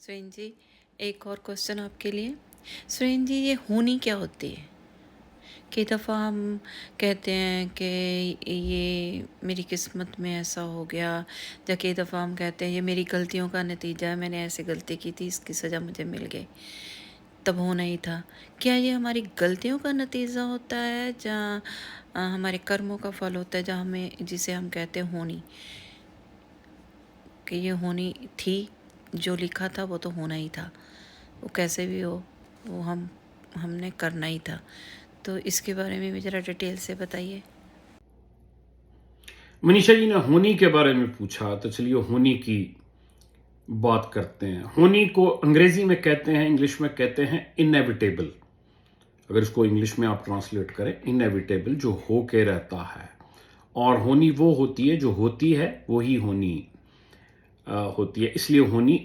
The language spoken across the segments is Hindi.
सुरेन जी, एक और क्वेश्चन आपके लिए। सुरेन जी, ये होनी क्या होती है? कई दफ़ा हम कहते हैं कि ये मेरी किस्मत में ऐसा हो गया, या कई दफ़ा हम कहते हैं ये मेरी गलतियों का नतीजा है, मैंने ऐसे गलती की थी, इसकी सज़ा मुझे मिल गई, तब होना ही था। क्या ये हमारी गलतियों का नतीजा होता है, या हमारे कर्मों का फल होता है, जहाँ हमें जिसे हम कहते हैं होनी, कि ये होनी थी, जो लिखा था वो तो होना ही था, वो कैसे भी हो, वो हमने करना ही था। तो इसके बारे में भी ज़रा डिटेल से बताइए। मनीषा जी ने होनी के बारे में पूछा, तो चलिए होनी की बात करते हैं। होनी को अंग्रेजी में कहते हैं, इंग्लिश में कहते हैं इनएविटेबल। अगर इसको इंग्लिश में आप ट्रांसलेट करें, इनएविटेबल, जो हो के रहता है। और होनी वो होती है जो होती है, वही होनी होती है, इसलिए होनी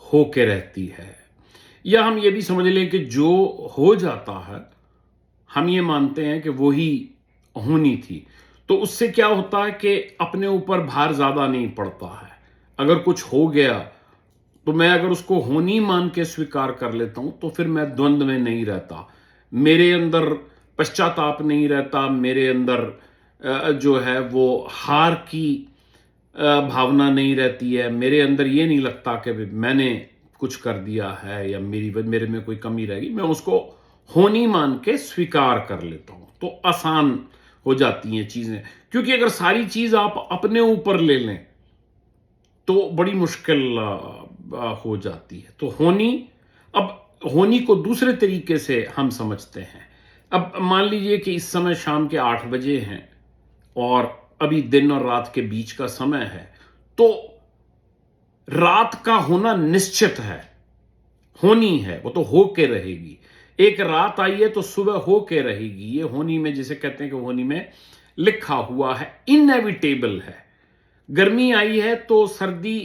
हो के रहती है। या हम ये भी समझ लें कि जो हो जाता है, हम ये मानते हैं कि वही होनी थी। तो उससे क्या होता है कि अपने ऊपर भार ज्यादा नहीं पड़ता है। अगर कुछ हो गया तो मैं अगर उसको होनी मान के स्वीकार कर लेता हूं, तो फिर मैं द्वंद्व में नहीं रहता, मेरे अंदर पश्चाताप नहीं रहता, मेरे अंदर जो है वो हार की भावना नहीं रहती है, मेरे अंदर ये नहीं लगता कि मैंने कुछ कर दिया है या मेरे में कोई कमी रहेगी। मैं उसको होनी मान के स्वीकार कर लेता हूं, तो आसान हो जाती हैं चीजें। क्योंकि अगर सारी चीज आप अपने ऊपर ले लें तो बड़ी मुश्किल हो जाती है। तो होनी, अब होनी को दूसरे तरीके से हम समझते हैं। अब मान लीजिए कि इस समय शाम के 8 बजे हैं और अभी दिन और रात के बीच का समय है, तो रात का होना निश्चित है, होनी है, वो तो हो के रहेगी। एक रात आई है तो सुबह हो के रहेगी। ये होनी में जिसे कहते हैं कि होनी में लिखा हुआ है, इनएविटेबल है। गर्मी आई है तो सर्दी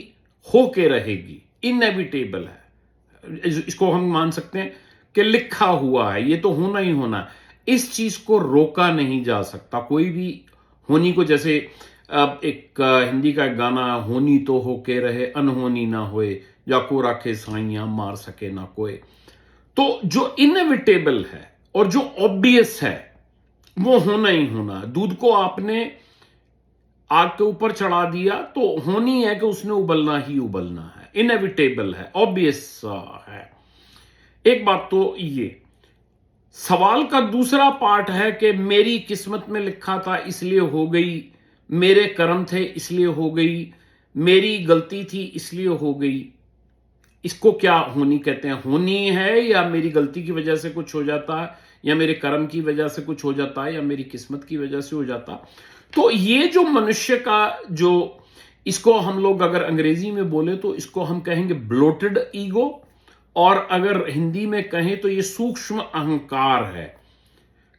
हो के रहेगी, इनएविटेबल है। इसको हम मान सकते हैं कि लिखा हुआ है, ये तो होना ही होना है। इस चीज को रोका नहीं जा सकता कोई भी। होनी को जैसे अब एक हिंदी का एक गाना, होनी तो होके रहे अनहोनी ना होए, जाको राखे साइयां मार सके ना कोई। तो जो इनएविटेबल है और जो ऑब्वियस है, वो होना ही होना है। दूध को आपने आग के ऊपर चढ़ा दिया तो होनी है कि उसने उबलना ही उबलना है, इनएविटेबल है, ऑब्वियस है। एक बात तो ये, सवाल का दूसरा पार्ट है कि मेरी किस्मत में लिखा था इसलिए हो गई, मेरे कर्म थे इसलिए हो गई, मेरी गलती थी इसलिए हो गई। इसको क्या होनी कहते हैं? होनी है या मेरी गलती की वजह से कुछ हो जाता है, या मेरे कर्म की वजह से कुछ हो जाता है, या मेरी किस्मत की वजह से हो जाता। तो ये जो मनुष्य का जो, इसको हम लोग अगर अंग्रेजी में बोले तो इसको हम कहेंगे ब्लोटेड ईगो, और अगर हिंदी में कहें तो ये सूक्ष्म अहंकार है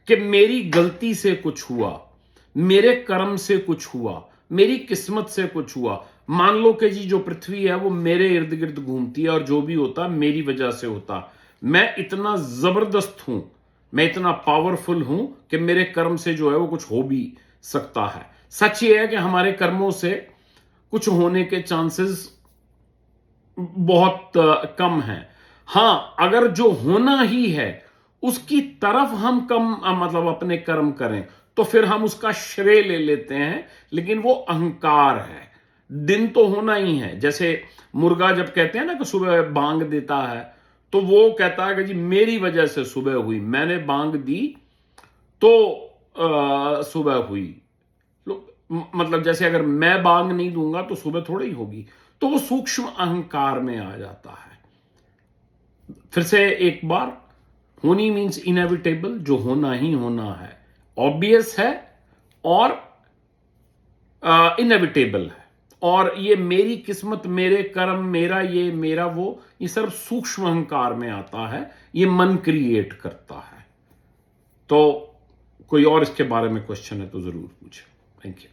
कि मेरी गलती से कुछ हुआ, मेरे कर्म से कुछ हुआ, मेरी किस्मत से कुछ हुआ। मान लो कि जी जो पृथ्वी है वो मेरे इर्द गिर्द घूमती है और जो भी होता मेरी वजह से होता। मैं इतना जबरदस्त हूं, मैं इतना पावरफुल हूं कि मेरे कर्म से जो है वो कुछ हो भी सकता है। सच ये है कि हमारे कर्मों से कुछ होने के चांसेस बहुत कम है। हां, अगर जो होना ही है उसकी तरफ हम कम मतलब अपने कर्म करें, तो फिर हम उसका श्रेय ले लेते हैं, लेकिन वो अहंकार है। दिन तो होना ही है। जैसे मुर्गा जब कहते हैं ना कि सुबह बांग देता है, तो वो कहता है कि जी मेरी वजह से सुबह हुई, मैंने बांग दी तो सुबह हुई। मतलब जैसे अगर मैं बांग नहीं दूंगा तो सुबह थोड़ी ही होगी। तो वो सूक्ष्म अहंकार में आ जाता है। फिर से एक बार, होनी मीन्स इनएविटेबल, जो होना ही होना है, ऑब्वियस है और इनएविटेबल है। और ये मेरी किस्मत, मेरे कर्म, मेरा ये, मेरा वो, ये सब सूक्ष्म अहंकार में आता है, ये मन क्रिएट करता है। तो कोई और इसके बारे में क्वेश्चन है तो जरूर पूछे। Thank you.